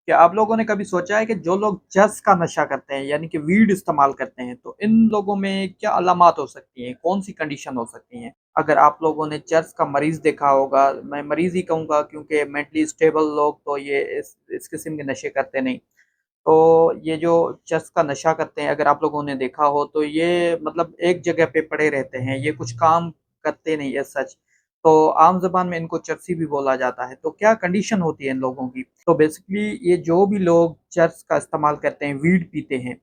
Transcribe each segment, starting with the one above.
क्या आप लोगों ने कभी सोचा है कि जो लोग चरस का नशा करते हैं यानी कि वीड इस्तेमाल करते हैं तो इन लोगों में क्या अलामात हो सकती हैं, कौन सी कंडीशन हो सकती हैं? अगर आप लोगों ने चरस का मरीज देखा होगा, मैं मरीज ही कहूँगा क्योंकि मेंटली स्टेबल लोग तो ये इस किस्म के नशे करते नहीं। तो ये जो चरस का नशा करते हैं, अगर आप लोगों ने देखा हो तो ये मतलब एक जगह पे पड़े रहते हैं, ये कुछ काम करते नहीं है सच। तो आम ज़बान में इनको चरसी भी बोला जाता है। तो क्या कंडीशन होती है इन लोगों की? तो बेसिकली ये जो भी लोग चरस का इस्तेमाल करते हैं, वीड पीते हैं,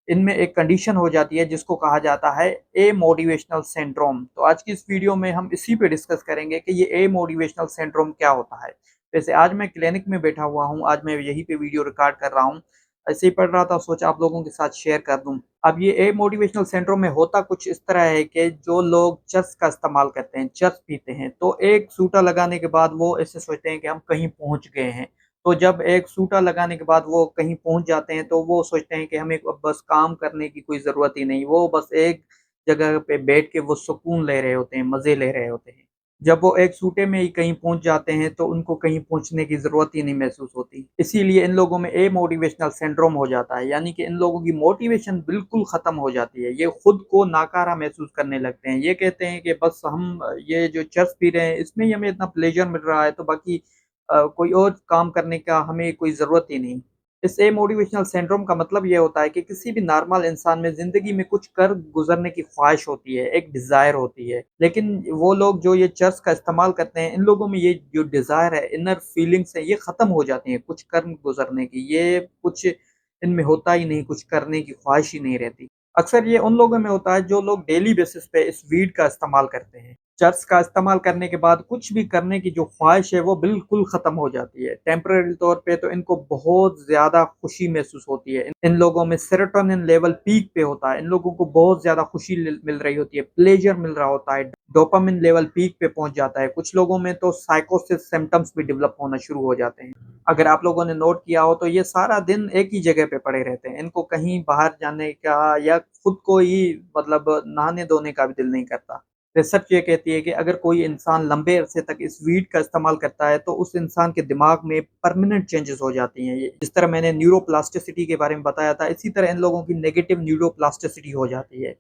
इनमें एक कंडीशन हो जाती है जिसको कहा जाता है ए मोटिवेशनल सिंड्रोम। तो आज की इस वीडियो में हम इसी पे डिस्कस करेंगे कि ये ए मोटिवेशनल सिंड्रोम क्या होता है। वैसे आज मैं क्लिनिक में बैठा हुआ हूँ, आज मैं यहीं पे वीडियो रिकॉर्ड कर रहा हूँ। ऐसे ही पढ़ रहा था, सोचा आप लोगों के साथ शेयर कर दूँ। अब ये ए मोटिवेशनल सिंड्रोम में होता कुछ इस तरह है कि जो लोग चरस का इस्तेमाल करते हैं, चरस पीते हैं, तो एक सूटा लगाने के बाद वो ऐसे सोचते हैं कि हम कहीं पहुँच गए हैं। तो जब एक सूटा लगाने के बाद वो कहीं पहुँच जाते हैं, तो वो सोचते हैं कि हमें अब बस काम करने की कोई ज़रूरत ही नहीं, वो बस एक जगह पे बैठ के वो सुकून ले रहे होते हैं, मज़े ले रहे होते हैं। जब वो एक सूटे में ही कहीं पहुँच जाते हैं, तो उनको कहीं पहुँचने की ज़रूरत ही नहीं महसूस होती। इसीलिए इन लोगों में मोटिवेशनल सिंड्रोम हो जाता है, यानी कि इन लोगों की मोटिवेशन बिल्कुल ख़त्म हो जाती है। ये खुद को नाकारा महसूस करने लगते हैं। ये कहते हैं कि बस हम ये जो चरस पी रहे हैं, इसमें ही हमें इतना प्लेज़र मिल रहा है, तो बाकी कोई और काम करने का हमें कोई ज़रूरत ही नहीं। इस मोटिवेशनल सिंड्रोम का मतलब ये होता है कि किसी भी नॉर्मल इंसान में ज़िंदगी में कुछ कर गुज़रने की ख्वाहिश होती है, एक डिज़ायर होती है। लेकिन वो लोग जो ये चरस का इस्तेमाल करते हैं, इन लोगों में ये जो डिज़ायर है, इनर फीलिंग्स है, ये ख़त्म हो जाती हैं कुछ कर गुज़रने की। ये कुछ इनमें होता ही नहीं, कुछ करने की ख्वाहिश ही नहीं रहती। अक्सर ये उन लोगों में होता है जो लोग डेली बेसिस पे इस वीड का इस्तेमाल करते हैं। चरस का इस्तेमाल करने के बाद कुछ भी करने की जो ख्वाहिश है वो बिल्कुल ख़त्म हो जाती है। टेम्परेरी तौर पे तो इनको बहुत ज़्यादा खुशी महसूस होती है। इन लोगों में सेरोटोनिन लेवल पीक पे होता है। इन लोगों को बहुत ज़्यादा खुशी मिल रही होती है, प्लेजर मिल रहा होता है, डोपामिन लेवल पीक पे पहुँच जाता है। कुछ लोगों में तो साइकोसिस सिम्पटम्स भी डेवलप होना शुरू हो जाते हैं। अगर आप लोगों ने नोट किया हो तो ये सारा दिन एक ही जगह पे पड़े रहते हैं। इनको कहीं बाहर जाने का या खुद को ही मतलब नहाने-धोने का भी दिल नहीं करता। रिसर्च ये कहती है कि अगर कोई इंसान लंबे अरसे तक इस वीड का इस्तेमाल करता है तो उस इंसान के दिमाग में परमानेंट चेंजेस हो जाती हैं। ये जिस तरह मैंने न्यूरोप्लास्टिसिटी के बारे में बताया था, इसी तरह इन लोगों की नेगेटिव न्यूरोप्लास्टिसिटी हो जाती है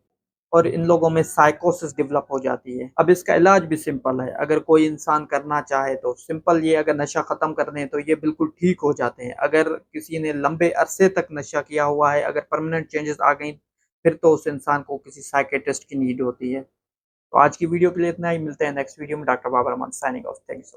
और इन लोगों में साइकोसिस डेवलप हो जाती है। अब इसका इलाज भी सिंपल है, अगर कोई इंसान करना चाहे तो सिंपल ये, अगर नशा ख़त्म कर दें तो ये बिल्कुल ठीक हो जाते हैं। अगर किसी ने लंबे अरसे तक नशा किया हुआ है, अगर परमानेंट चेंजेस आ गई, फिर तो उस इंसान को किसी साइकियाट्रिस्ट की नीड होती है। तो आज की वीडियो के लिए इतना ही, मिलते हैं नेक्स्ट वीडियो में। Doctor Babar Rahman signing off. Thank you so